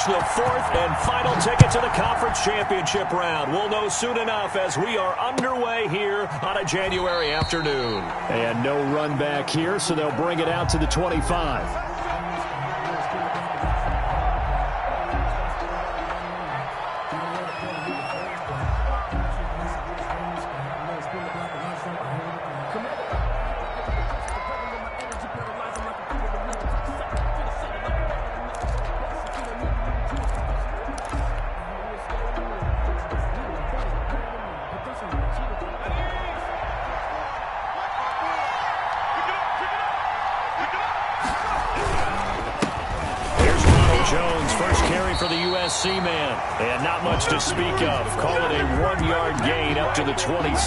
the fourth and final ticket to the conference championship round. We'll know soon enough as we are underway here on a January afternoon. And no run back here, so they'll bring it out to the 25. Man, and not much to speak of. Call it a 1-yard gain up to the 26.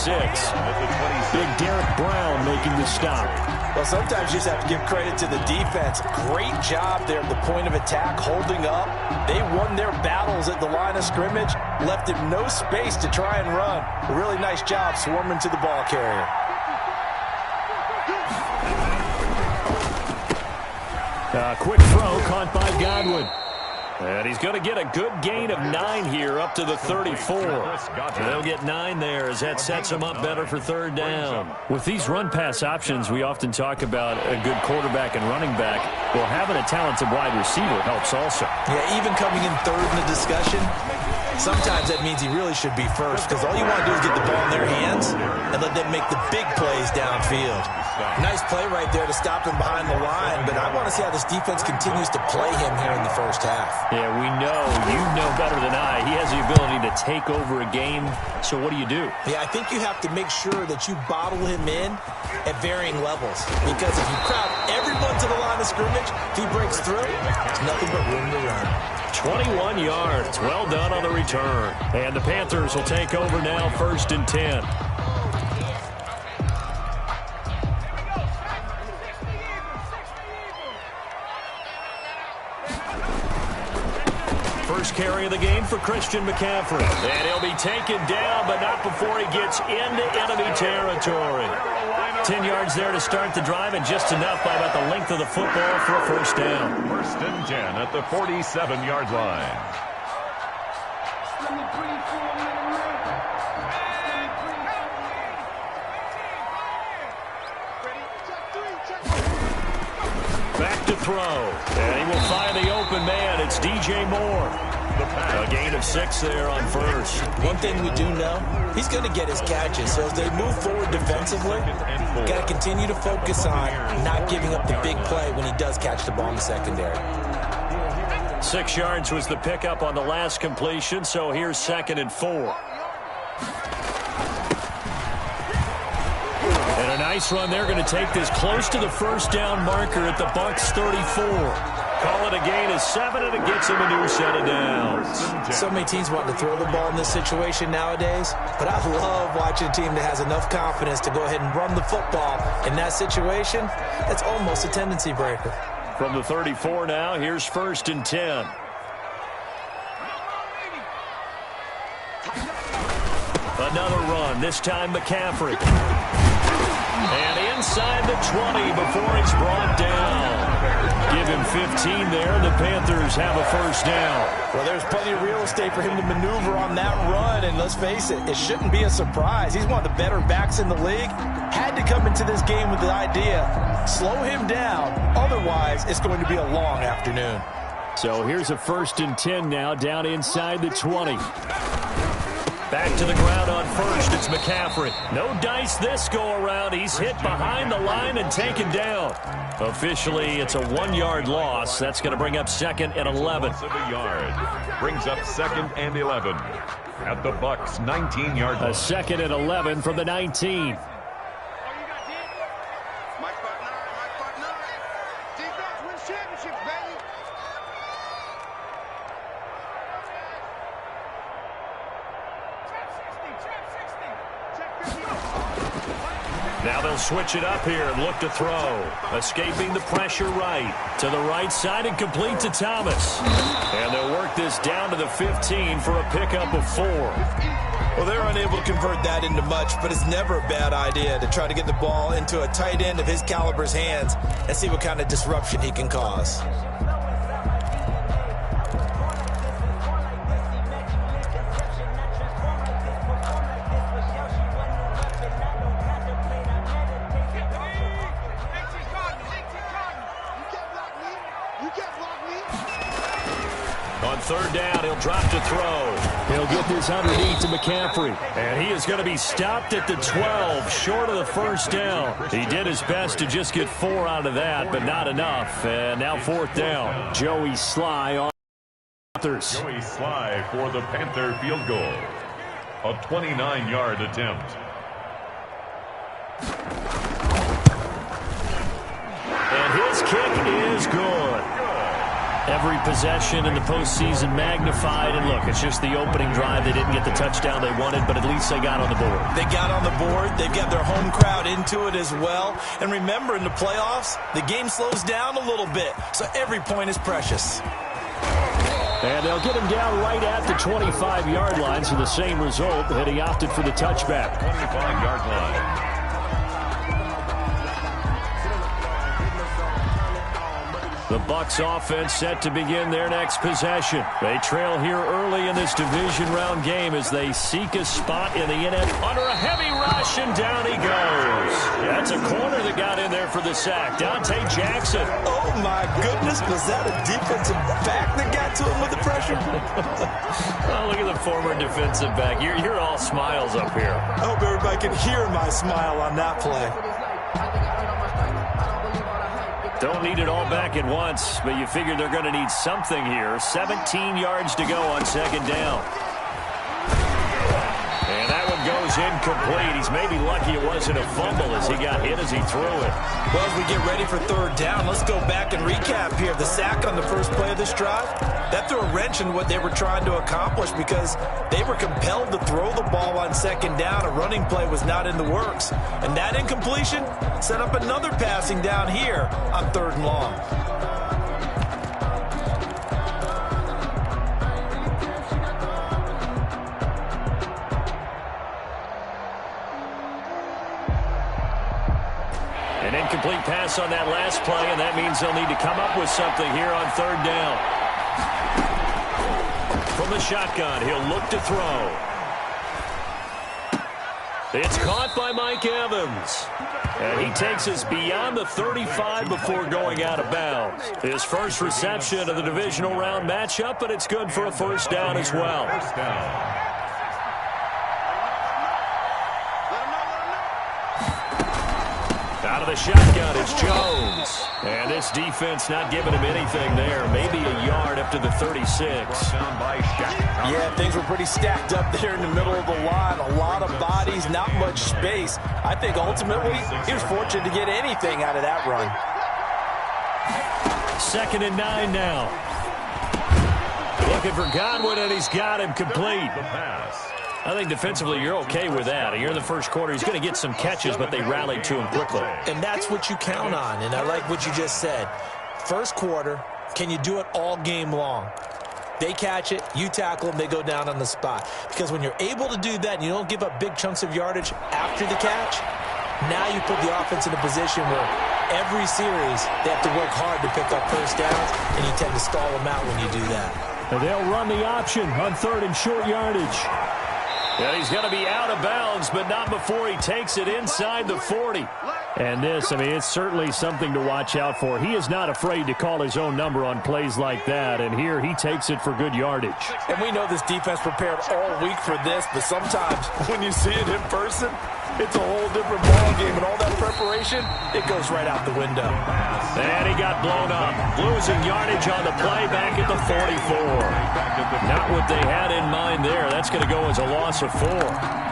Big Derek Brown making the stop. Well, sometimes you just have to give credit to the defense. Great job there at the point of attack, holding up. They won their battles at the line of scrimmage, left him no space to try and run. A really nice job swarming to the ball carrier. Quick throw caught by Godwin. And he's going to get a good gain of 9 here up to the 34. They'll get 9 there as that sets him up better for third down. With these run-pass options, we often talk about a good quarterback and running back. Well, having a talented wide receiver helps also. Yeah, even coming in third in the discussion, sometimes that means he really should be first because all you want to do is get the ball in their hands and let them make the big plays downfield. Nice play right there to stop him behind the line, but I want to see how this defense continues to play him here in the first half. Yeah, we know, you know better than I, he has the ability to take over a game, so what do you do? Yeah, I think you have to make sure that you bottle him in at varying levels, because if you crowd everyone to the line of scrimmage, if he breaks through, there's nothing but room to run. 21 yards, well done on the return. And the Panthers will take over now, 1st and 10. First carry of the game for Christian McCaffrey. And he'll be taken down, but not before he gets into enemy territory. 10 yards there to start the drive, and just enough by about the length of the football for a first down. 1st and 10 at the 47-yard line. Back to throw. And he will find the open man. It's DJ Moore. A gain of 6 there on first. One thing we do know, he's going to get his catches. So as they move forward defensively, got to continue to focus on not giving up the big play when he does catch the ball in the secondary. 6 yards was the pickup on the last completion, so here's 2nd and 4. And a nice run. They're going to take this close to the first down marker at the Bucs 34. Call it a gain of 7, and it gets him a new set of downs. So many teams want to throw the ball in this situation nowadays, but I love watching a team that has enough confidence to go ahead and run the football. In that situation, that's almost a tendency breaker. From the 34 now, here's 1st and 10. Another run, this time McCaffrey. And inside the 20 before he's brought down. Give him 15 there, and the Panthers have a first down. Well, there's plenty of real estate for him to maneuver on that run, and let's face it, it shouldn't be a surprise. He's one of the better backs in the league. Had to come into this game with the idea, slow him down, otherwise it's going to be a long afternoon. So here's a 1st and 10 now, down inside the 20. Back to the ground on first, it's McCaffrey. No dice this go-around. He's hit behind the line and taken down. Officially, it's a 1-yard loss. That's going to bring up 2nd and 11. Loss of a yard. Brings up 2nd and 11 at the Bucs 19-yard line. A 2nd and 11 from the 19. Now they'll switch it up here and look to throw. Escaping the pressure right. To the right side and complete to Thomas. And they'll work this down to the 15 for a pickup of 4. Well, they're unable to convert that into much, but it's never a bad idea to try to get the ball into a tight end of his caliber's hands and see what kind of disruption he can cause. On third down, he'll drop to throw. He'll get this underneath to McCaffrey. And he is going to be stopped at the 12, short of the first down. He did his best to just get 4 out of that, but not enough. And now fourth down. Joey Sly on Panthers. Joey Sly for the Panther field goal. A 29-yard attempt. And his kick is good. Every possession in the postseason magnified. And look, it's just the opening drive. They didn't get the touchdown they wanted, but at least they got on the board. They got on the board. They've got their home crowd into it as well. And remember, in the playoffs, the game slows down a little bit. So every point is precious. And they'll get him down right at the 25-yard line. So the same result, that he opted for the touchback. 25-yard line. The Bucs offense set to begin their next possession. They trail here early in this division round game as they seek a spot in the NFL. Under a heavy rush, and down he goes. That's a corner that got in there for the sack. Dante Jackson. Oh, my goodness. Was that a defensive back that got to him with the pressure? Oh, look at the former defensive back. You're all smiles up here. I hope everybody can hear my smile on that play. Don't need it all back at once, but you figure they're going to need something here. 17 yards to go on second down. And that one goes incomplete. He's maybe lucky it wasn't a fumble as he got hit as he threw it. Well, as we get ready for third down, let's go back and recap here. The sack on the first play of this drive, that threw a wrench in what they were trying to accomplish because they were compelled to throw the ball on second down. A running play was not in the works. And that incompletion set up another passing down here on third and long. An incomplete pass on that last play, and that means they'll need to come up with something here on third down. From the shotgun, he'll look to throw. It's caught by Mike Evans. And he takes us beyond the 35 before going out of bounds. His first reception of the divisional round matchup, but it's good for a first down as well. First down. Out of the shotgun, it's Jones. And this defense not giving him anything there. Maybe a yard up to the 36. Down by Shaq. Yeah, things were pretty stacked up there in the middle of the line. A lot of bodies, not much space. I think ultimately he was fortunate to get anything out of that run. 2nd and 9 now. Looking for Godwin, and he's got him complete. The pass. I think defensively you're okay with that. Here in the first quarter, he's going to get some catches, but they rallied to him quickly. And that's what you count on, and I like what you just said. First quarter, can you do it all game long? They catch it, you tackle them, they go down on the spot. Because when you're able to do that and you don't give up big chunks of yardage after the catch, now you put the offense in a position where every series they have to work hard to pick up first downs, and you tend to stall them out when you do that. And they'll run the option on third and short yardage. And he's going to be out of bounds, but not before he takes it inside the 40. And this, I mean, it's certainly something to watch out for. He is not afraid to call his own number on plays like that, and here he takes it for good yardage. And we know this defense prepared all week for this, but sometimes when you see it in person, it's a whole different ballgame, and all that preparation, it goes right out the window. And he got blown up. Losing yardage on the play back at the 44. Not what they had in mind there. That's going to go as a loss of 4.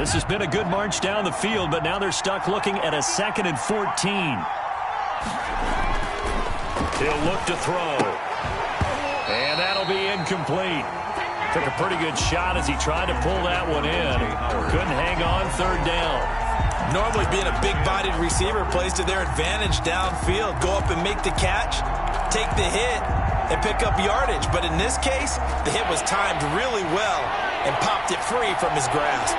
This has been a good march down the field, but now they're stuck looking at a 2nd and 14. He'll look to throw. And that'll be incomplete. Took a pretty good shot as he tried to pull that one in. Couldn't hang on third down. Normally being a big-bodied receiver plays to their advantage downfield. Go up and make the catch, take the hit, and pick up yardage. But in this case, the hit was timed really well, and popped it free from his grasp.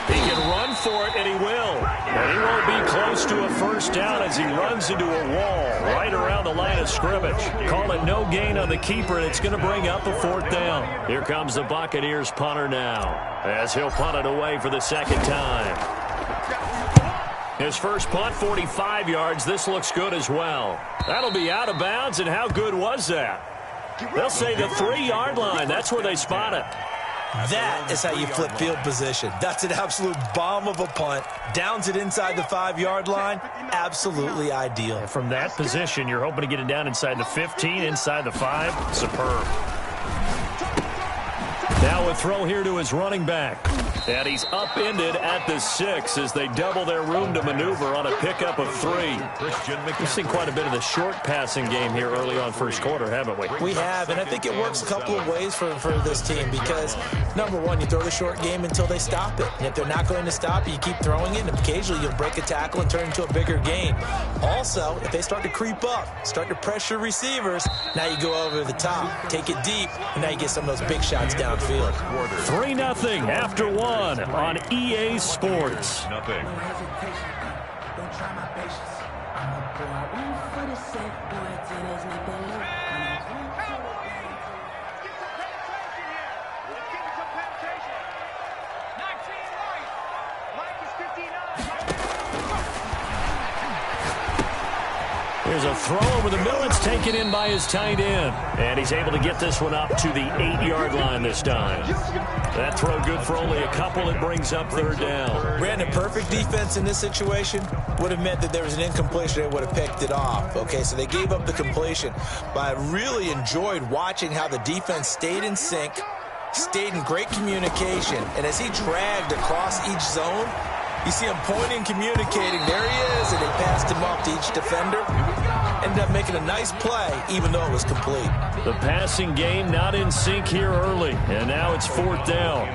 He can run for it, and he will. And he won't be close to a first down as he runs into a wall right around the line of scrimmage. Call it no gain on the keeper, and it's going to bring up a fourth down. Here comes the Buccaneers punter now, as he'll punt it away for the second time. His first punt, 45 yards. This looks good as well. That'll be out of bounds, and how good was that? They'll say the 3-yard line. That's where they spot it. That is how you flip field position. That's an absolute bomb of a punt. Downs it inside the 5-yard line. Absolutely ideal. And from that position, you're hoping to get it down inside the 15, inside the 5. Superb. Now a throw here to his running back. And he's upended at the 6 as they double their room to maneuver on a pickup of 3. We've seen quite a bit of the short passing game here early on first quarter, haven't we? We have, and I think it works a couple of ways for this team because, number one, you throw the short game until they stop it. And if they're not going to stop it, you keep throwing it, and occasionally you'll break a tackle and turn into a bigger gain. Also, if they start to creep up, start to pressure receivers, now you go over the top, take it deep, and now you get some of those big shots downfield. 3-0 after 1 on EA Sports. Nothing. Here's a throw over the middle. It's taken in by his tight end. And he's able to get this one up to the 8-yard line this time. That throw good for only a couple. It brings up third down. Brandon, perfect defense in this situation would have meant that there was an incompletion. They would have picked it off. Okay, so they gave up the completion. But I really enjoyed watching how the defense stayed in sync, stayed in great communication. And as he dragged across each zone, you see him pointing, communicating. There he is, and they passed him off to each defender. Ended up making a nice play, even though it was complete. The passing game not in sync here early, and now it's fourth down.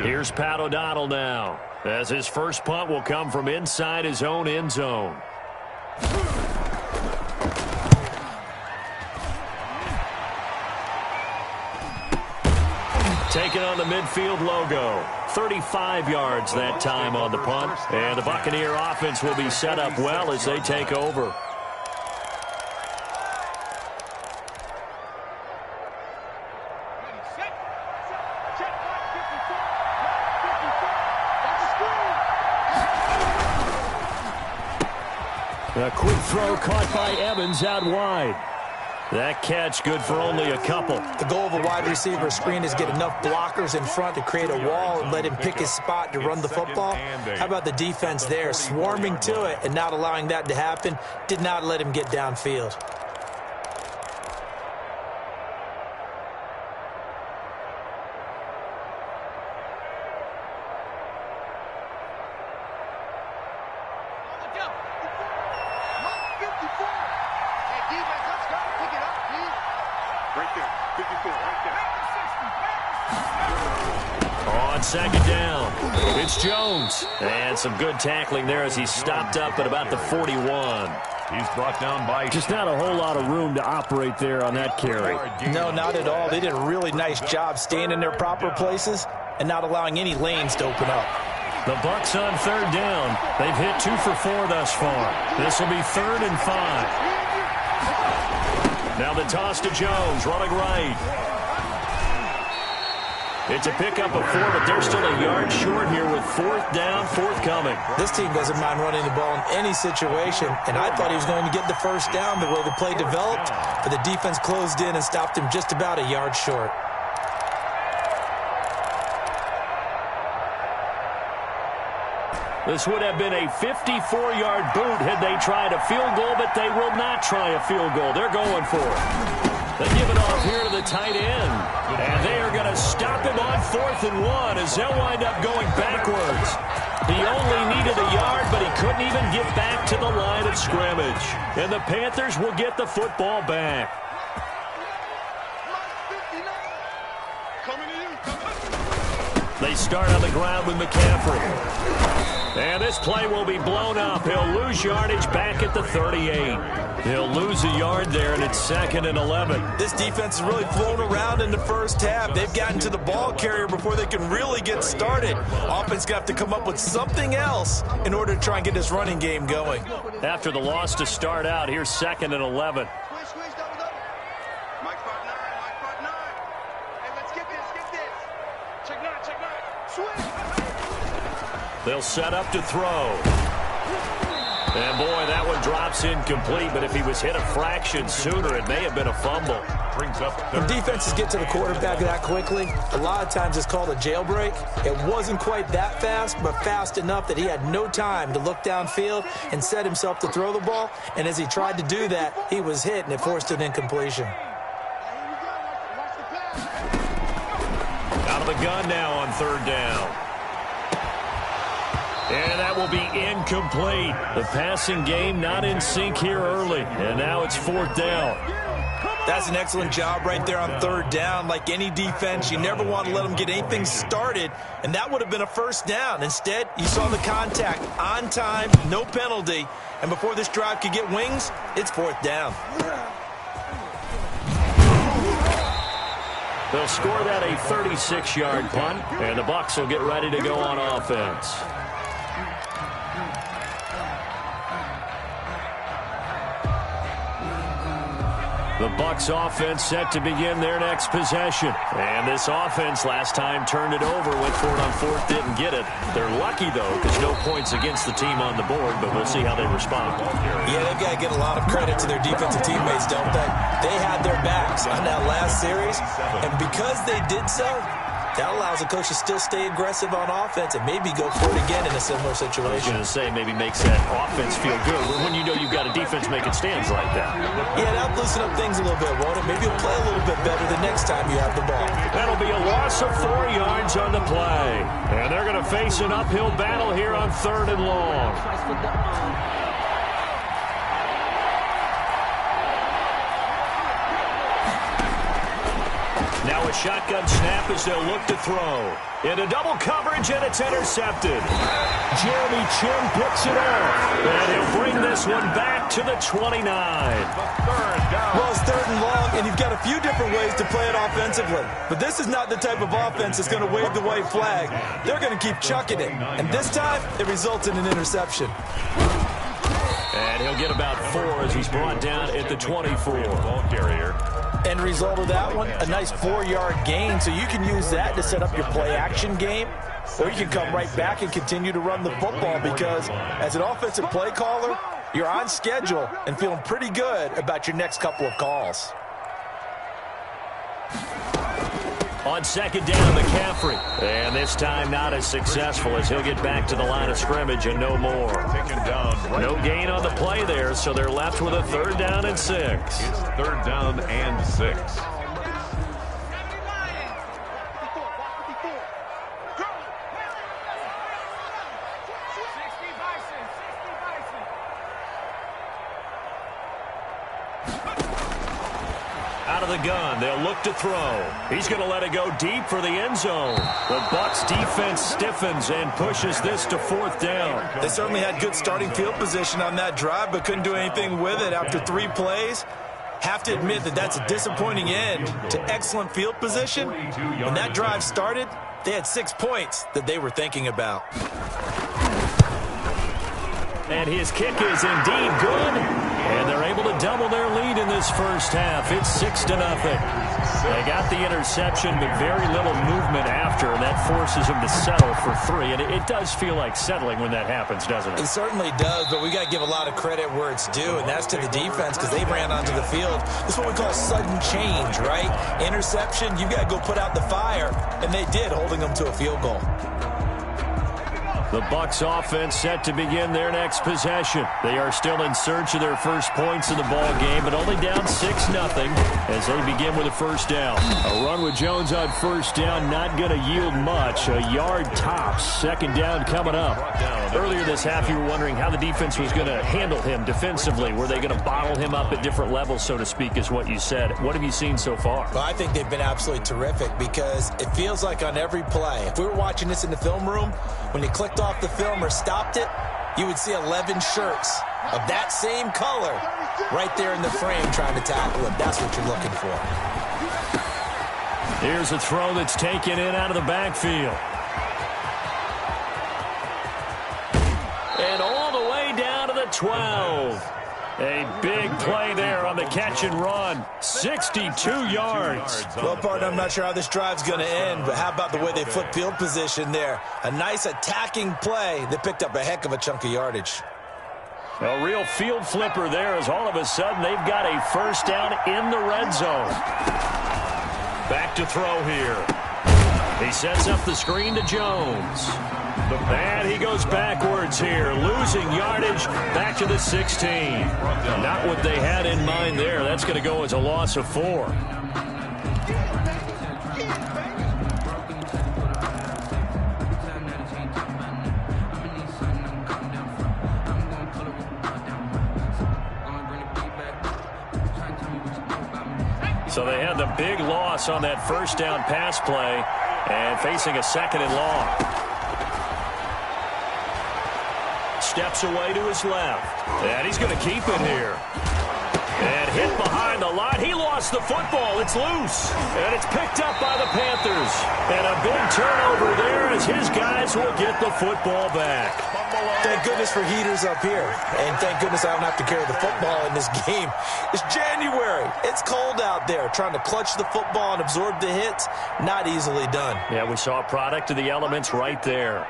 Here's Pat O'Donnell now, as his first punt will come from inside his own end zone. Taking on the midfield logo. 35 yards that time on the punt. And the Buccaneer offense will be set up well as they take over. A quick throw caught by Evans out wide. That catch good for only a couple. The goal of a wide receiver screen is get enough blockers in front to create a wall and let him pick his spot to run the football. How about the defense there, swarming to it and not allowing that to happen? Did not let him get downfield. On second down, it's Jones. And some good tackling there as he stopped up at about the 41. He's brought down by... Just not a whole lot of room to operate there on that carry. No, not at all. They did a really nice job staying in their proper places and not allowing any lanes to open up. The Bucs on third down. They've hit 2 for 4 thus far. This will be 3rd and 5. Now the toss to Jones, running right. It's a pickup of 4, but they're still a yard short here with 4th down, forthcoming. This team doesn't mind running the ball in any situation, and I thought he was going to get the first down the way the play developed, but the defense closed in and stopped him just about a yard short. This would have been a 54-yard boot had they tried a field goal, but they will not try a field goal. They're going for it. They give it off here to the tight end. And they are going to stop him on 4th and 1 as they'll wind up going backwards. He only needed a yard, but he couldn't even get back to the line of scrimmage. And the Panthers will get the football back. They start on the ground with McCaffrey. And this play will be blown up. He'll lose yardage back at the 38. He'll lose a yard there, and it's 2nd and 11. This defense has really flown around in the first half. They've gotten to the ball carrier before they can really get started. Offense got to come up with something else in order to try and get this running game going. After the loss to start out, here's 2nd and 11. They'll set up to throw. And, boy, that one drops incomplete, but if he was hit a fraction sooner, it may have been a fumble. Brings up when defenses get to the quarterback that quickly, a lot of times it's called a jailbreak. It wasn't quite that fast, but fast enough that he had no time to look downfield and set himself to throw the ball. And as he tried to do that, he was hit, and it forced an incompletion. Out of the gun now on 3rd down. And that will be incomplete. The passing game not in sync here early. And now it's 4th down. That's an excellent job right there on 3rd down. Like any defense, you never want to let them get anything started. And that would have been a 1st down. Instead, you saw the contact on time, no penalty. And before this drive could get wings, it's 4th down. They'll score that a 36-yard punt. And the Bucs will get ready to go on offense. The Bucs offense set to begin their next possession. And this offense last time turned it over, went for it on 4th, didn't get it. They're lucky, though, because no points against the team on the board, but we'll see how they respond. Yeah, they've got to get a lot of credit to their defensive teammates, don't they? They had their backs on that last series, and because they did so, that allows the coach to still stay aggressive on offense and maybe go for it again in a similar situation. I was going to say, maybe makes that offense feel good when you know you've got a defense making stands like that. Yeah, that'll loosen up things a little bit, won't it? Maybe you'll play a little bit better the next time you have the ball. That'll be a loss of 4 yards on the play. And they're going to face an uphill battle here on 3rd and long. Now a shotgun snap as they'll look to throw. Into double coverage, and it's intercepted. Jeremy Chin picks it off. And he'll bring this one back to the 29. Well, it's 3rd and long, and you've got a few different ways to play it offensively. But this is not the type of offense that's going to wave the white flag. They're going to keep chucking it. And this time, it results in an interception. And he'll get about 4 as he's brought down at the 24. Ball carrier. End result of that one, a nice 4-yard gain, so you can use that to set up your play-action game, or you can come right back and continue to run the football because as an offensive play caller, you're on schedule and feeling pretty good about your next couple of calls. On 2nd down, McCaffrey. And this time not as successful as he'll get back to the line of scrimmage and no more. No gain on the play there, so they're left with a 3rd down and 6. It's 3rd down and 6. Out of the gun, they'll look to throw. He's going to let it go deep for the end zone. The Bucs defense stiffens and pushes this to 4th down. They certainly had good starting field position on that drive, but couldn't do anything with it after 3 plays. Have to admit that that's a disappointing end to excellent field position. When that drive started, they had 6 points that they were thinking about. And his kick is indeed good. And they're able to double their lead in this first half. It's 6-0. They got the interception, but very little movement after, and that forces them to settle for 3. And it does feel like settling when that happens, doesn't it? It certainly does, but we got to give a lot of credit where it's due, and that's to the defense because they ran onto the field. This is what we call sudden change, right? Interception, you got to go put out the fire, and they did, holding them to a field goal. The Bucs offense set to begin their next possession. They are still in search of their first points in the ball game, but only down 6-0 as they begin with a first down. A run with Jones on first down, not going to yield much. A yard tops. Second down coming up. Earlier this half, you were wondering how the defense was going to handle him defensively. Were they going to bottle him up at different levels, so to speak, is what you said. What have you seen so far? Well, I think they've been absolutely terrific because it feels like on every play, if we were watching this in the film room, when you clicked off the film or stopped it, you would see 11 shirts of that same color right there in the frame trying to tackle him. That's what you're looking for. Here's a throw that's taken in out of the backfield. And all the way down to the 12. A big play there on the catch and run. 62 yards. Well, partner, I'm not sure how this drive's going to end, but how about the way they flip field position there? A nice attacking play that picked up a heck of a chunk of yardage. A real field flipper there as all of a sudden they've got a first down in the red zone. Back to throw here. He sets up the screen to Jones. And he goes backwards here, losing yardage back to the 16. Not what they had in mind there. That's going to go as a loss of 4. So they had the big loss on that first down pass play and facing a second and long. Steps away to his left. And he's going to keep it here. And hit behind the line. He lost the football. It's loose. And it's picked up by the Panthers. And a big turnover there as his guys will get the football back. Thank goodness for heaters up here. And thank goodness I don't have to carry the football in this game. It's January. It's cold out there. Trying to clutch the football and absorb the hits, not easily done. Yeah, we saw a product of the elements right there.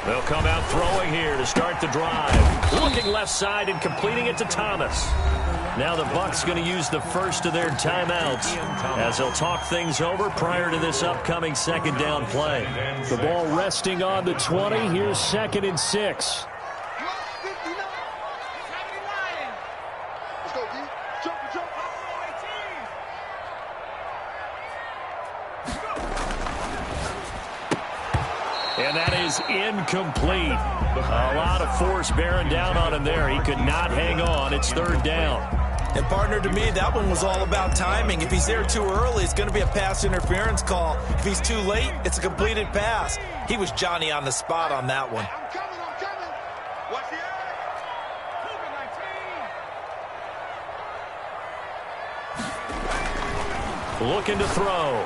They'll come out throwing here to start the drive. Looking left side and completing it to Thomas. Now the Bucs going to use the first of their timeouts as they'll talk things over prior to this upcoming second down play. The ball resting on the 20. Here's 2nd and 6. And that is incomplete. A lot of force bearing down on him there. He could not hang on. It's 3rd down. And, partner, to me, that one was all about timing. If he's there too early, it's going to be a pass interference call. If he's too late, it's a completed pass. He was Johnny on the spot on that one. I'm coming. Watch the eye. Looking to throw.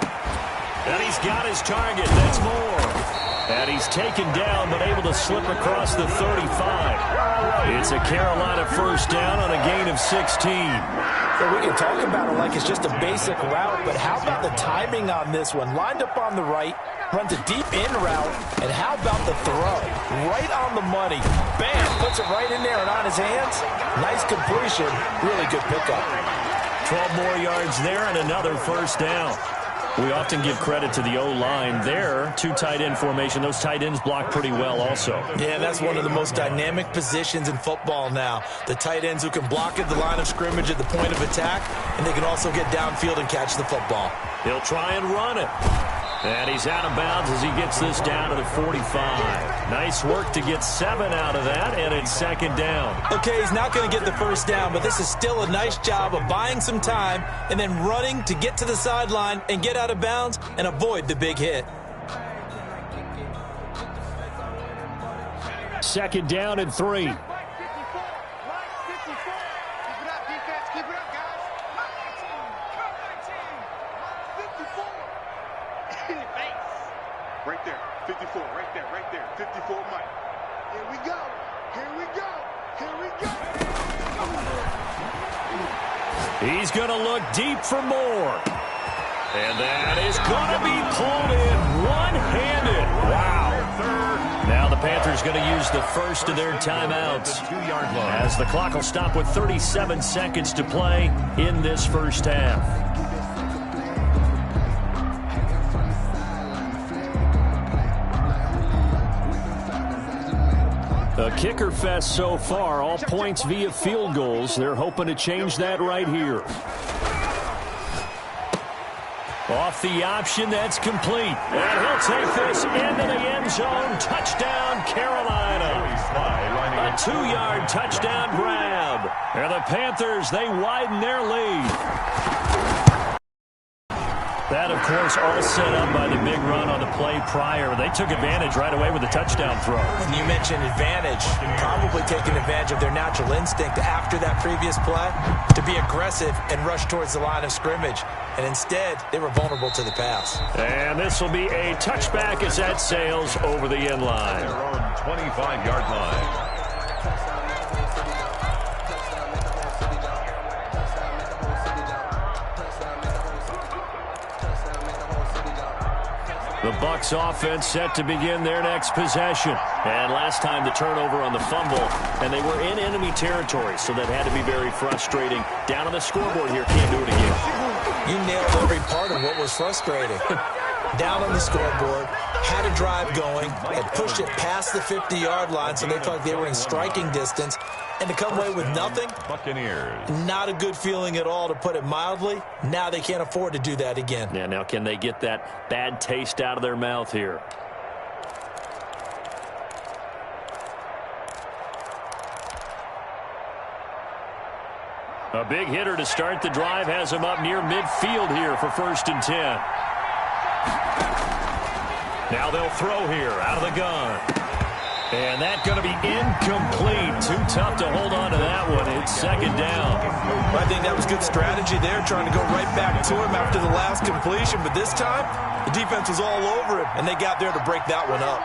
And he's got his target. That's Moore. And he's taken down, but able to slip across the 35. It's a Carolina first down on a gain of 16. So we can talk about it like it's just a basic route, but how about the timing on this one? Lined up on the right, runs a deep in route, and how about the throw? Right on the money. Bam! Puts it right in there and on his hands. Nice completion. Really good pickup. 12 more yards there and another first down. We often give credit to the O-line there. 2 tight end formation. Those tight ends block pretty well also. Yeah, that's one of the most dynamic positions in football now. The tight ends who can block at the line of scrimmage at the point of attack, and they can also get downfield and catch the football. He'll try and run it. And he's out of bounds as he gets this down to the 45. Nice work to get 7 out of that, and it's 2nd down. Okay, he's not going to get the first down, but this is still a nice job of buying some time and then running to get to the sideline and get out of bounds and avoid the big hit. 2nd down and 3. Right there, 54, right there, 54, Mike. Here we go. He's going to look deep for more. And that is going to be pulled in one-handed. Panthers going to use the first of their timeouts, as the clock will stop with 37 seconds to play in this first half. A kicker fest so far, all points via field goals. They're hoping to change that right here. Off the option, that's complete. And he'll take this into the end zone. Touchdown, Carolina. A 2-yard touchdown grab. And the Panthers, they widen their lead. That, of course, all set up by the big run on the play prior. They took advantage right away with the touchdown throw. And you mentioned advantage, probably taking advantage of their natural instinct after that previous play to be aggressive and rush towards the line of scrimmage. And instead, they were vulnerable to the pass. And this will be a touchback as that sails over the end line. Their own 25-yard line. The Bucs offense set to begin their next possession. And last time the turnover on the fumble, and they were in enemy territory, so that had to be very frustrating. Down on the scoreboard here, can't do it again. You nailed every part of what was frustrating. Down on the scoreboard, had a drive going, and pushed it past the 50-yard line, so they felt like they were in striking distance. And to come away with nothing, Buccaneers. Not a good feeling at all, to put it mildly. Now they can't afford to do that again. Yeah, now can they get that bad taste out of their mouth here? A big hitter to start the drive has him up near midfield here for 1st and 10. Now they'll throw here out of the gun. And that's going to be incomplete. Too tough to hold on to that one. It's 2nd down. I think that was good strategy there, trying to go right back to him after the last completion. But this time, the defense was all over him, and they got there to break that one up.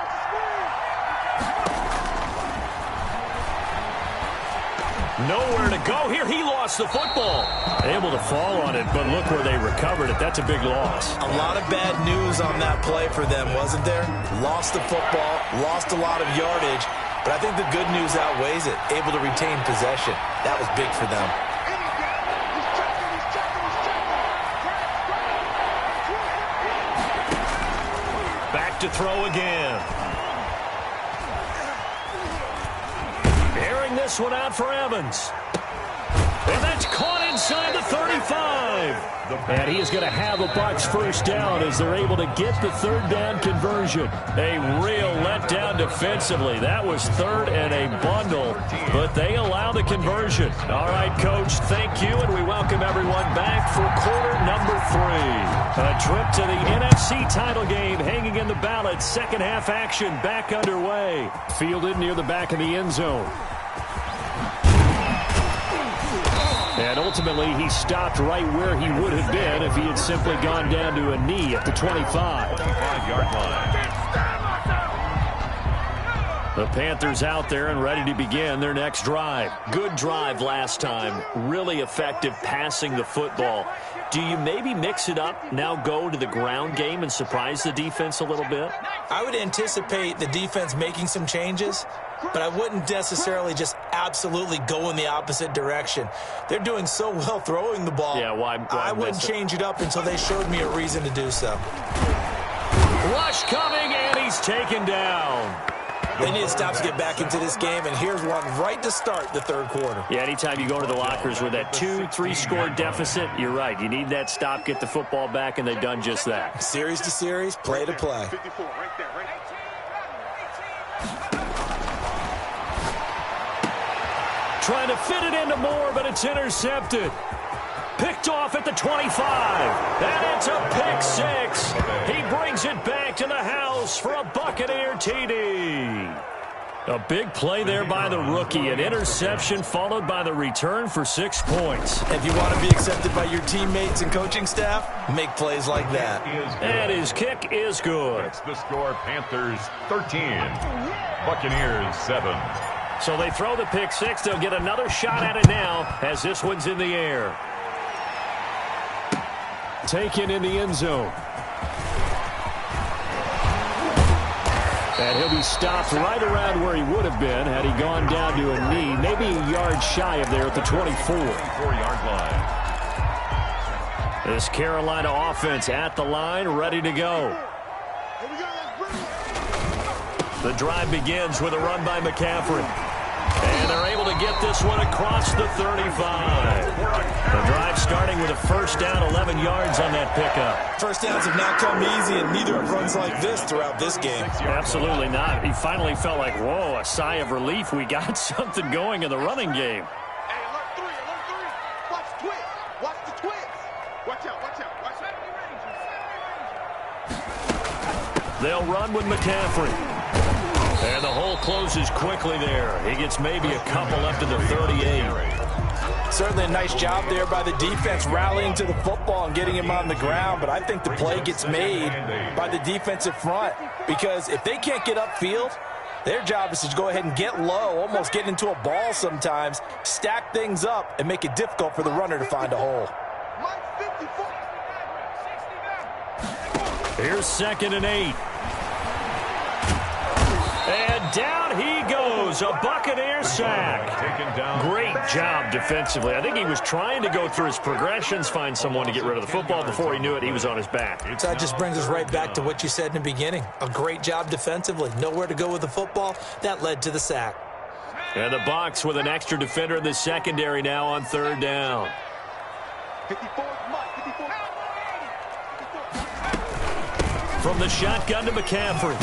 Nowhere to go here. He lost the football. Able to fall on it, but look where they recovered it. That's a big loss. A lot of bad news on that play for them, wasn't there? Lost the football, lost a lot of yardage, but I think the good news outweighs it. Able to retain possession. That was big for them. Back to throw again. Airing this one out for Evans. And that's caught inside the 35. And he is going to have a Bucs 1st down as they're able to get the 3rd down conversion. A real letdown defensively. That was 3rd and a bundle, but they allow the conversion. All right, Coach, thank you, and we welcome everyone back for quarter number 3. A trip to the NFC title game hanging in the balance. 2nd half action back underway. Fielded near the back of the end zone. And ultimately, he stopped right where he would have been if he had simply gone down to a knee at the 25-yard line. The Panthers out there and ready to begin their next drive. Good drive last time. Really effective passing the football. Do you maybe mix it up, now go to the ground game and surprise the defense a little bit? I would anticipate the defense making some changes, but I wouldn't necessarily just absolutely go in the opposite direction. They're doing so well throwing the ball. Yeah, why I wouldn't change it up until they showed me a reason to do so. Rush coming, and he's taken down. They need to stop to get back into this game, and here's one right to start the 3rd quarter. Yeah, anytime you go to the lockers with that 2-3 deficit, you're right. You need that stop, get the football back, and they've done just that. Series to series, play to play. 54, right there, right there. Trying to fit it into Moore, but it's intercepted. Picked off at the 25. And it's a pick 6. He brings it back to the house for a Buccaneer TD. A big play there by the rookie. An interception followed by the return for 6 points. If you want to be accepted by your teammates and coaching staff, make plays like that. And his kick is good. That's the score. Panthers 13. Buccaneers 7. So they throw the pick 6. They'll get another shot at it now as this one's in the air. Taken in the end zone. And he'll be stopped right around where he would have been had he gone down to a knee, maybe a yard shy of there at the 24. 24-yard line. This Carolina offense at the line, ready to go. Here we go, let's bring it. The drive begins with a run by McCaffrey. And they're able to get this one across the 35. The drive starting with a first down, 11 yards on that pickup. First downs have not come easy, and neither have runs like this throughout this game. Absolutely not. He finally felt like, whoa, a sigh of relief. We got something going in the running game. Hey, alert three, alert three. Watch the twist. Watch the twist. Watch out, watch out, watch out. They'll run with McCaffrey. And the hole closes quickly there. He gets maybe a couple up to the 38. Certainly a nice job there by the defense rallying to the football and getting him on the ground, but I think the play gets made by the defensive front because if they can't get upfield, their job is to go ahead and get low, almost get into a ball sometimes, stack things up, and make it difficult for the runner to find a hole. Here's 2nd and 8. And down he goes, a Buccaneer sack. Great job defensively. I think he was trying to go through his progressions, find someone to get rid of the football. Before he knew it, he was on his back. So that just brings us right back to what you said in the beginning. A great job defensively. Nowhere to go with the football. That led to the sack. And the Bucs with an extra defender in the secondary now on 3rd down. 54 Mike, 54. From the shotgun to McCaffrey.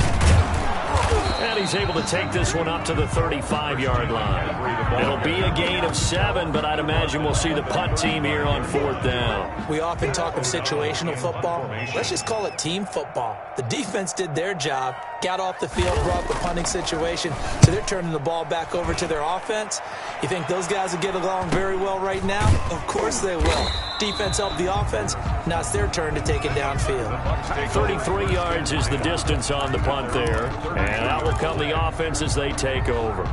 And he's able to take this one up to the 35-yard line. It'll be a gain of 7, but I'd imagine we'll see the punt team here on 4th down. We often talk of situational football. Let's just call it team football. The defense did their job, got off the field, brought the punting situation, so they're turning the ball back over to their offense. You think those guys will get along very well right now? Of course they will. Defense helped the offense. Now it's their turn to take it downfield. 33 yards is the distance on the punt there. And out will come the offense as they take over.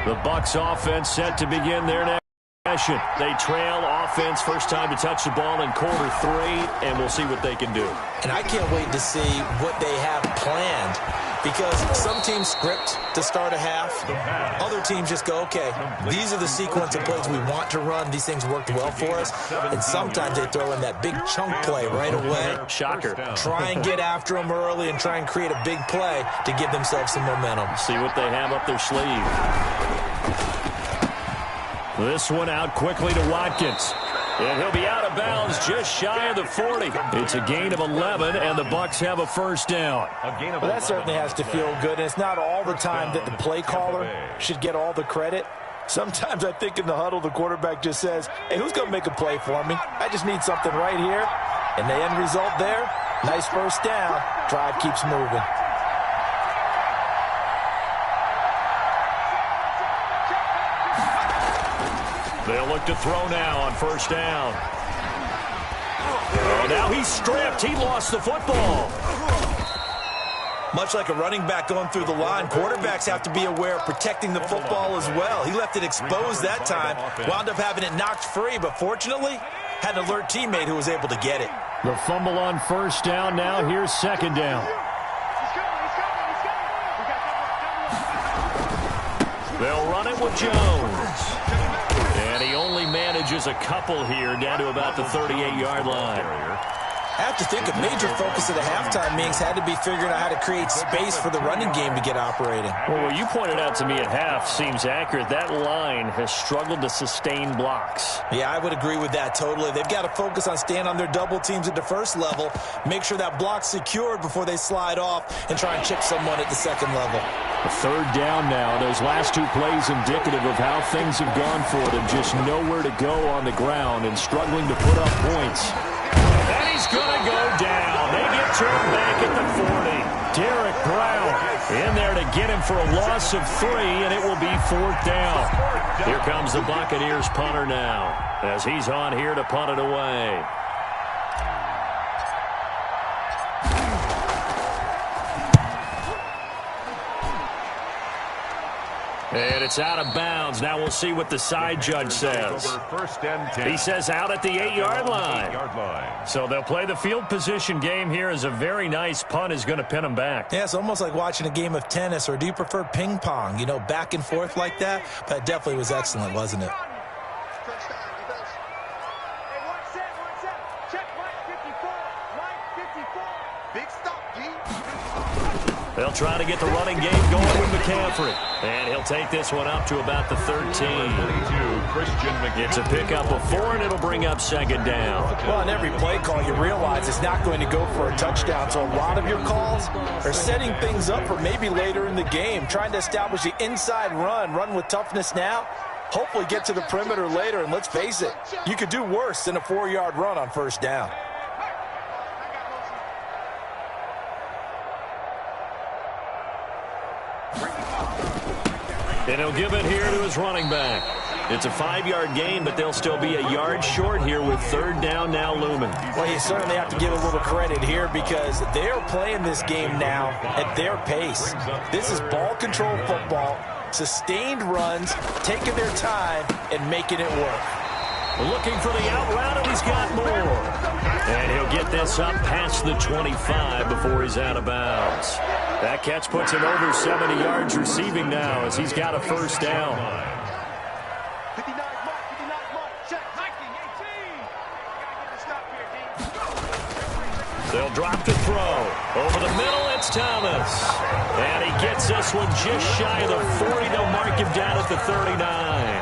The Bucs offense set to begin their next session. They trail offense, first time to touch the ball in Q3, and we'll see what they can do. And I can't wait to see what they have planned because some teams script to start a half. Other teams just go, okay, these are the sequence of plays we want to run. These things worked well for us. And sometimes they throw in that big chunk play right away. Shocker. Try and get after them early and try and create a big play to give themselves some momentum. See what they have up their sleeve. This one out quickly to Watkins. And he'll be out of bounds just shy of the 40. It's a gain of 11, and the Bucs have a first down. Well, that certainly has to feel good. And it's not all the time that the play caller should get all the credit. Sometimes I think in the huddle, the quarterback just says, hey, who's going to make a play for me? I just need something right here. And the end result there, nice first down. Drive keeps moving. They'll look to throw now on first down. Oh, now he's stripped. He lost the football. Much like a running back going through the line, quarterbacks have to be aware of protecting the football as well. He left it exposed that time, wound up having it knocked free, but fortunately, had an alert teammate who was able to get it. The fumble on first down now. Here's 2nd down. They'll run it with Jones. And he only manages a couple here down to about the 38-yard line. I have to think a major focus of the halftime meetings had to be figuring out how to create space for the running game to get operating. Well, what you pointed out to me at half seems accurate. That line has struggled to sustain blocks. Yeah, I would agree with that totally. They've got to focus on staying on their double teams at the first level, make sure that block's secured before they slide off and try and chip someone at the second level. A 3rd down now. Those last 2 plays indicative of how things have gone for them. Just nowhere to go on the ground and struggling to put up points. And he's going to go down. They get turned back at the 40. Derek Brown in there to get him for a loss of 3, and it will be 4th down. Here comes the Buccaneers punter now as he's on here to punt it away. And it's out of bounds. Now we'll see what the side judge says. First and 10. He says out at the 8-yard line. So they'll play the field position game here as a very nice punt is going to pin them back. Yeah, it's almost like watching a game of tennis, or do you prefer ping pong? You know, back and forth like that? But it definitely was excellent, wasn't it? They'll try to get the running game going with McCaffrey. And he'll take this one up to about the 13. It's a pickup of 4, and it'll bring up second down. Well, on every play call, you realize it's not going to go for a touchdown. So a lot of your calls are setting things up for maybe later in the game, trying to establish the inside run with toughness now, hopefully get to the perimeter later. And let's face it, you could do worse than a 4-yard run on first down. And he'll give it here to his running back. It's a 5-yard gain, but they'll still be a yard short here with third down now looming. Well, you certainly have to give a little credit here because they're playing this game now at their pace. This is ball control football, sustained runs, taking their time and making it work. Looking for the out route, and he's got more. And he'll get this up past the 25 before he's out of bounds. That catch puts him over 70 yards receiving now as he's got a first down. They'll drop to throw. Over the middle, it's Thomas. And he gets this one just shy of the 40. They'll mark him down at the 39.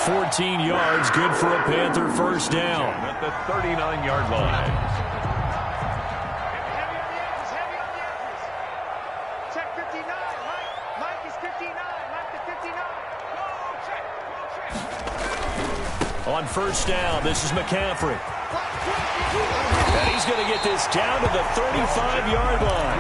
14 yards, good for a Panther first down. At the 39-yard line. Check 59. Mike is 59. Mike to 59. On first down, this is McCaffrey. And he's going to get this down to the 35-yard line.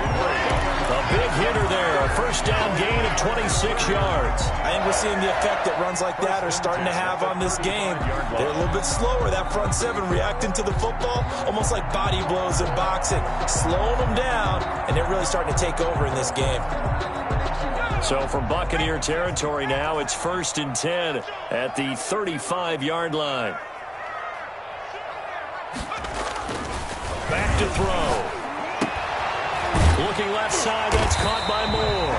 A big hitter there, a first down gain of 26 yards. I think we're seeing the effect that runs like that are starting to have on this game. They're a little bit slower, that front seven, reacting to the football, almost like body blows in boxing, slowing them down, and they're really starting to take over in this game. So from Buccaneer territory now, it's first and 10 at the 35-yard line. Back to throw. Looking left side, that's caught by Moore.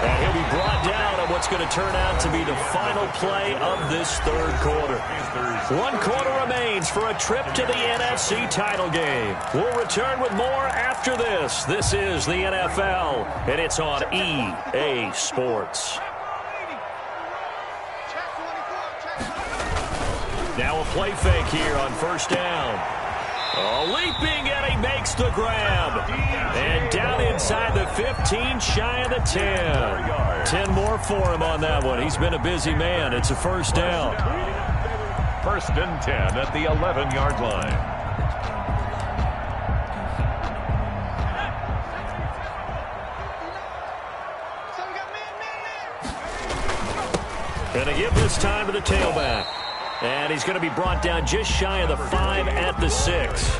And he'll be brought down on what's going to turn out to be the final play of this third quarter. 1 quarter remains for a trip to the NFC title game. We'll return with more after this. This is the NFL, and it's on EA Sports. Now a play fake here on first down. Leaping, and he makes the grab. And down inside the 15, shy of the 10. 10 more for him on that one. He's been a busy man. It's a first down. First and 10 at the 11-yard line. Going to give this time to the tailback. And he's going to be brought down just shy of the 5 at the 6.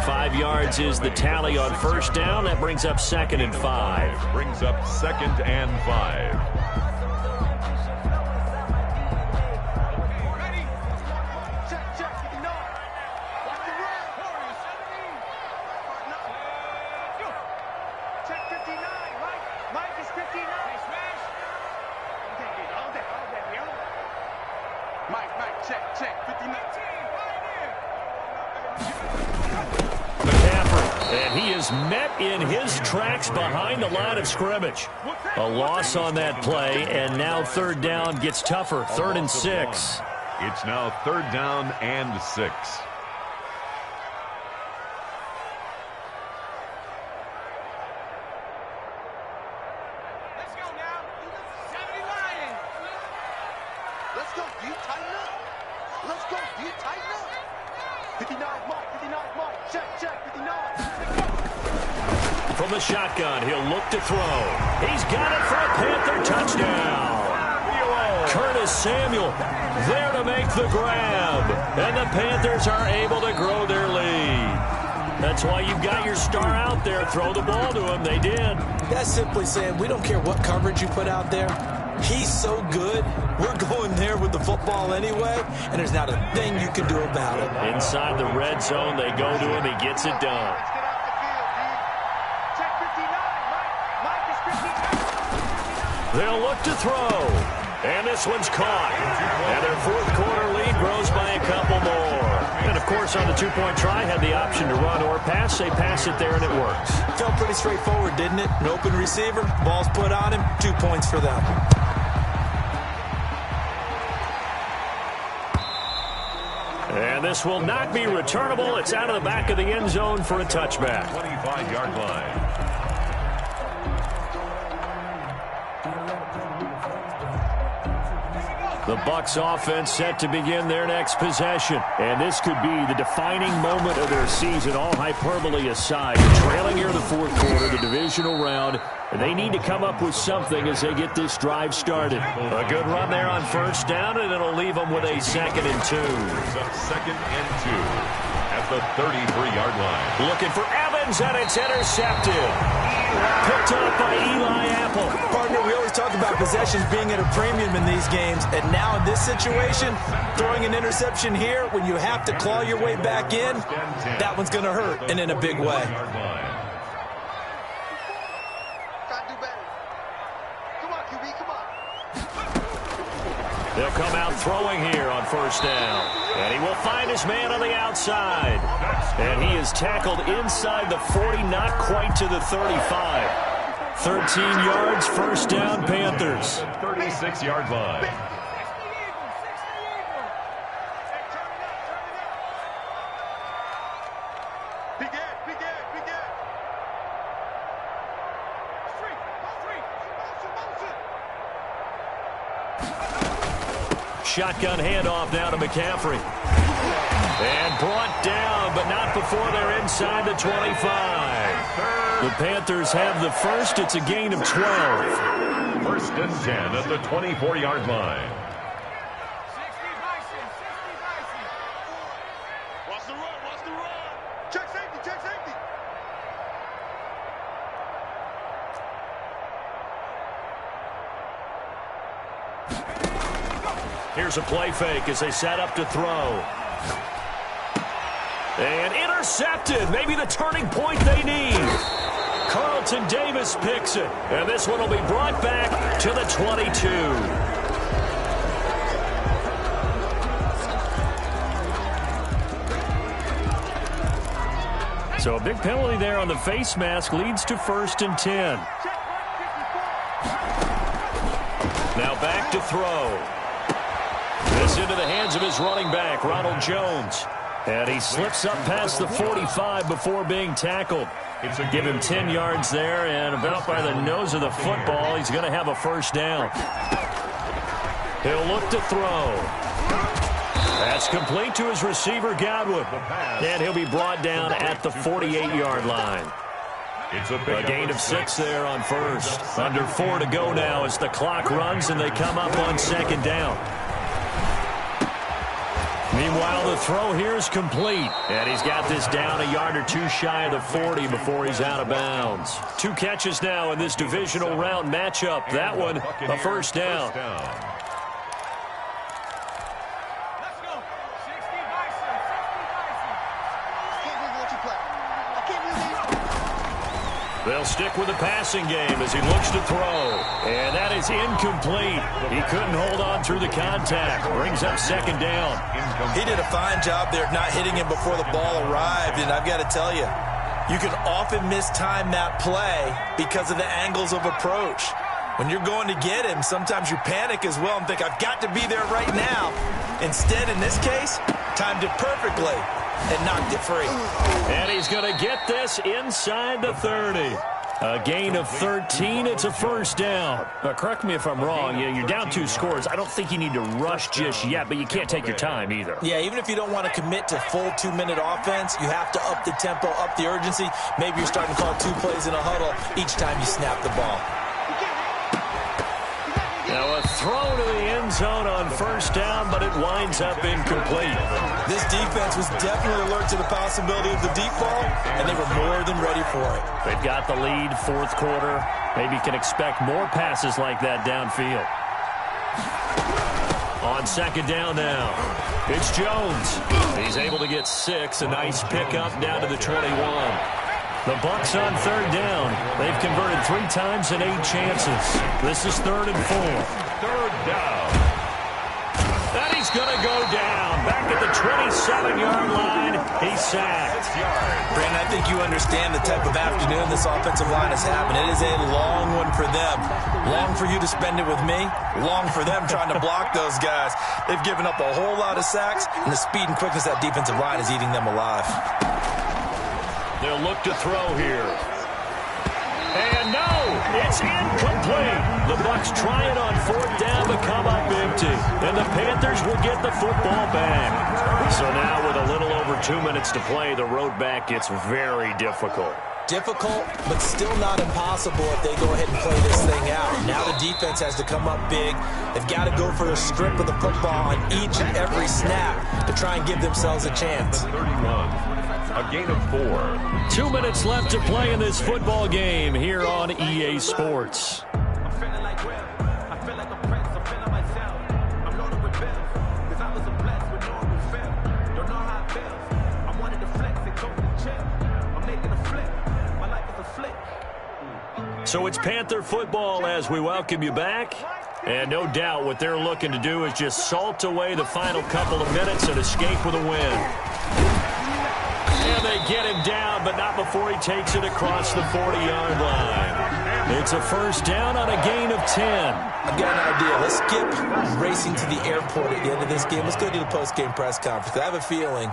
5 yards is the tally on first down. That brings up second and 5. Brings up second and 5. Met in his tracks behind the line of scrimmage. A loss on that play, and now third down gets tougher. 3rd and 6. It's now 3rd down and 6. Let's go now. 70 Lions. Let's go, D. Tighten up. Let's go, D. Tighten up. 59 mark, 59 mark. Check, 59. From the shotgun, he'll look to throw. He's got it for a Panther touchdown. Curtis Samuel there to make the grab. And the Panthers are able to grow their lead. That's why you've got your star out there. Throw the ball to him. They did. That's simply saying we don't care what coverage you put out there. He's so good. We're going there with the football anyway, and there's not a thing you can do about it. Inside the red zone, they go to him. He gets it done. They'll look to throw. And this one's caught. And their fourth quarter lead grows by a couple more. And, of course, on the two-point try, had the option to run or pass. They pass it there, and it works. Felt pretty straightforward, didn't it? An open receiver, ball's put on him, 2 points for them. And this will not be returnable. It's out of the back of the end zone for a touchback. 25-yard line. The Bucs offense set to begin their next possession. And this could be the defining moment of their season, all hyperbole aside. Trailing here in the fourth quarter, the divisional round. And they need to come up with something as they get this drive started. A good run there on first down, and it'll leave them with a 2nd and 2. Second and 2 at the 33-yard line. Looking for Evans, and it's intercepted. Picked up by Eli Apple. Partner, we always talk about possessions being at a premium in these games, and now in this situation, throwing an interception here when you have to claw your way back in, that one's going to hurt, and in a big way. They'll come out throwing here on first down. And he will find his man on the outside. And he is tackled inside the 40, not quite to the 35. 13 yards, first down, Panthers. 36-yard line. Shotgun handoff now to McCaffrey. And brought down, but not before they're inside the 25. The Panthers have the first. It's a gain of 12. First and 10 at the 24-yard line. Watch the run, watch the run. Check safety, check safety. Here's a play fake as they set up to throw. And intercepted. Maybe the turning point they need. Carlton Davis picks it. And this one will be brought back to the 22. So a big penalty there on the face mask leads to 1st and 10. Now back to throw. This into the hands of his running back, Ronald Jones. And he slips up past the 45 before being tackled. Give him 10 yards there, and about by the nose of the football, he's going to have a first down. He'll look to throw. That's complete to his receiver, Godwin. And he'll be brought down at the 48-yard line. A gain of 6 there on first. Under 4 to go now as the clock runs and they come up on 2nd down. Meanwhile, the throw here is complete. And he's got this down a yard or 2 shy of the 40 before he's out of bounds. 2 catches now in this divisional round matchup. That one, a first down. They'll stick with the passing game as he looks to throw. And that is incomplete. He couldn't hold on through the contact. Brings up 2nd down. He did a fine job there of not hitting him before the ball arrived. And I've got to tell you, you can often mistime that play because of the angles of approach. When you're going to get him, sometimes you panic as well and think, I've got to be there right now. Instead, in this case, timed it perfectly and knocked it free. And he's going to get this inside the 30. A gain of 13. It's a first down. Correct me if I'm wrong. You're down 2 scores. I don't think you need to rush just yet, but you can't take your time either. Yeah, even if you don't want to commit to full 2-minute offense, you have to up the tempo, up the urgency. Maybe you're starting to call 2 plays in a huddle each time you snap the ball. Now a throw to the end zone on first down, but it winds up incomplete. This defense was definitely alert to the possibility of the deep ball, and they were more than ready for it. They've got the lead, 4th quarter. Maybe can expect more passes like that downfield. On second down now, it's Jones. He's able to get 6. A nice pickup down to the 21. The Bucs on third down. They've converted 3 times in 8 chances. This is 3rd and 4. Third down. And he's going to go down. Back at the 27-yard line. He's sacked. Brandon, I think you understand the type of afternoon this offensive line is having. It is a long one for them. Long for you to spend it with me. Long for them trying to block those guys. They've given up a whole lot of sacks, and the speed and quickness of that defensive line is eating them alive. They'll look to throw here. And no, it's incomplete. The Bucs try it on 4th down but come up empty. And the Panthers will get the football back. So now with a little over 2 minutes to play, the road back gets very difficult. Difficult, but still not impossible if they go ahead and play this thing out. Now the defense has to come up big. They've got to go for a strip of the football on each and every snap to try and give themselves a chance. 31. A gain of 4. 2 minutes left to play in this football game here on EA Sports. So it's Panther football as we welcome you back. And no doubt what they're looking to do is just salt away the final couple of minutes and escape with a win. And they get him down, but not before he takes it across the 40-yard line. It's a first down on a gain of 10. I've got an idea. Let's skip racing to the airport at the end of this game. Let's go to the post-game press conference. I have a feeling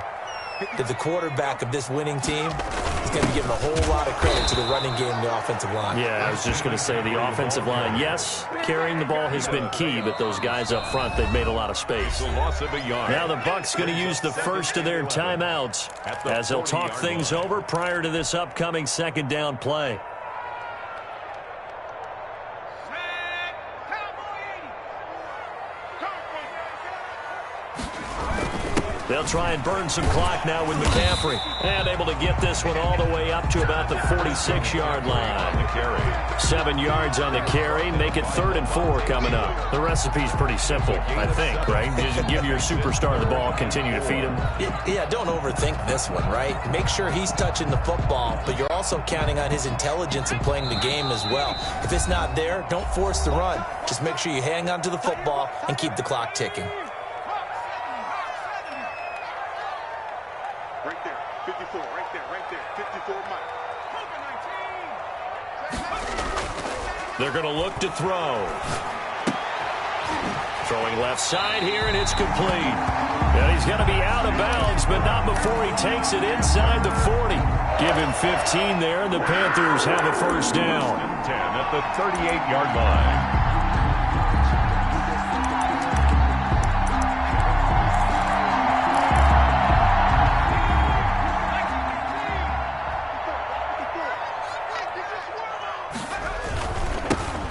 that the quarterback of this winning team is going to be giving a whole lot of credit to the running game and the offensive line. Yeah, I was just going to say the offensive line, yes, carrying the ball has been key, but those guys up front, they've made a lot of space. Now the Bucs going to use the first of their timeouts as they'll talk things over prior to this upcoming second down play. They'll try and burn some clock now with McCaffrey. And able to get this one all the way up to about the 46-yard line. 7 yards on the carry. Make it 3rd and 4 coming up. The recipe's pretty simple, I think, right? Just give your superstar the ball, continue to feed him. Yeah, don't overthink this one, right? Make sure he's touching the football, but you're also counting on his intelligence in playing the game as well. If it's not there, don't force the run. Just make sure you hang on to the football and keep the clock ticking. Right there, 54, right there, 54, Mike. They're going to look to throw. Throwing left side here, and it's complete. And he's going to be out of bounds, but not before he takes it inside the 40. Give him 15 there, and the Panthers have a first down. 10 at the 38-yard line.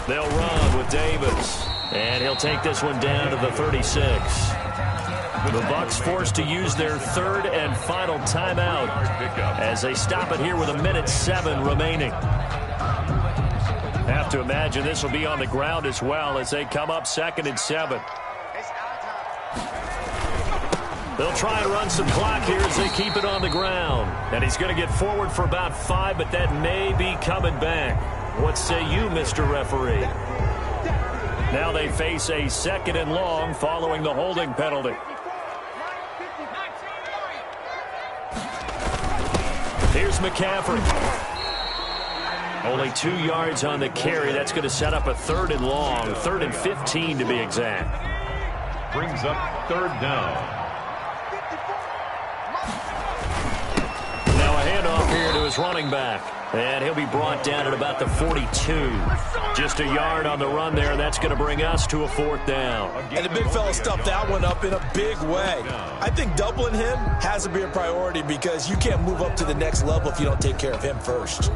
They'll run with Davis, and he'll take this one down to the 36. The Bucs forced to use their 3rd and final timeout as they stop it here with 1:07 remaining. Have to imagine this will be on the ground as well as they come up 2nd and 7. They'll try and run some clock here as they keep it on the ground. And he's going to get forward for about 5, but that may be coming back. What say you, Mr. Referee? Now they face a 2nd and long following the holding penalty. Here's McCaffrey. Only 2 yards on the carry. That's going to set up a 3rd and long, 3rd and 15 to be exact. Brings up 3rd down. Now a handoff here to his running back. And he'll be brought down at about the 42. Just a yard on the run there. That's going to bring us to a 4th down. And the big fella stuffed that one up in a big way. I think doubling him has to be a priority because you can't move up to the next level if you don't take care of him first.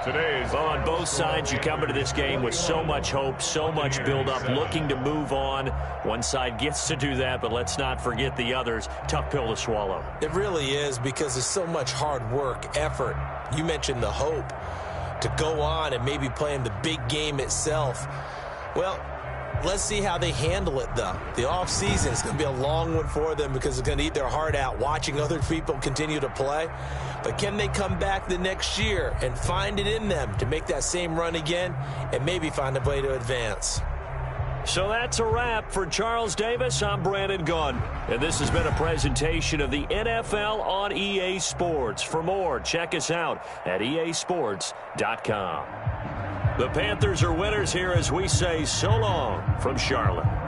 Today's on both both sides, you come into this game with so much hope, so much build-up, looking to move on. One side gets to do that, but let's not forget the others. Tough pill to swallow. It really is, because there's so much hard work, effort. You mentioned the hope to go on and maybe play in the big game itself. Well, let's see how they handle it, though. The offseason is going to be a long one for them because it's going to eat their heart out watching other people continue to play. But can they come back the next year and find it in them to make that same run again and maybe find a way to advance? So that's a wrap. For Charles Davis, I'm Brandon Gunn. And this has been a presentation of the NFL on EA Sports. For more, check us out at easports.com. The Panthers are winners here as we say so long from Charlotte.